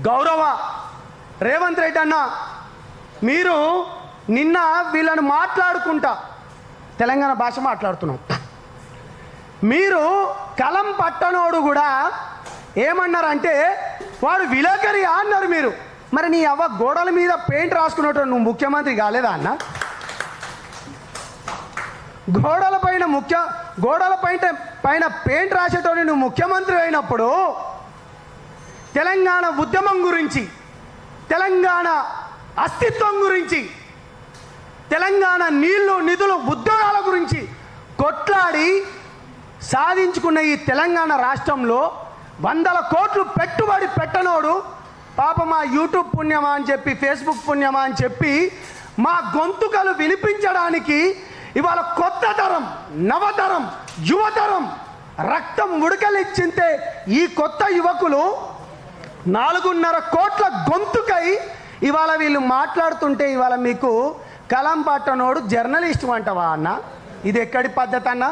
గౌరవ రేవంత్ రెడ్డి అన్న, మీరు నిన్న వీళ్ళని మాట్లాడుకుంటా తెలంగాణ భాష మాట్లాడుతున్నాం. మీరు కలం పట్టనోడు కూడా ఏమన్నారంటే వాడు విలేకరి అన్నారు మీరు. మరి నీ అవ్వ గోడల మీద పెయింట్ రాసుకున్నట్టు నువ్వు ముఖ్యమంత్రి కాలేదా అన్న? గోడల పైన పెయింట్ రాసేటోని నువ్వు ముఖ్యమంత్రి అయినప్పుడు తెలంగాణ ఉద్యమం గురించి, తెలంగాణ అస్తిత్వం గురించి, తెలంగాణ నీళ్లు నిధులు ఉద్యోగాల గురించి కొట్లాడి సాధించుకున్న ఈ తెలంగాణ రాష్ట్రంలో 100 కోట్లు పెట్టుబడి పెట్టనోడు పాప మా యూట్యూబ్ పుణ్యమా అని చెప్పి, ఫేస్బుక్ పుణ్యమా అని చెప్పి మా గొంతుకలు వినిపించడానికి ఇవాళ కొత్త తరం, నవతరం, యువతరం రక్తం ఉడకలిచ్చింతే ఈ కొత్త యువకులు 4.5 కోట్ల గొంతుకై ఇవాళ వీళ్ళు మాట్లాడుతుంటే ఇవాళ మీకు కలం పట్టనోడు జర్నలిస్ట్ అంటవా అన్న? ఇది ఎక్కడి పద్ధతి అన్న?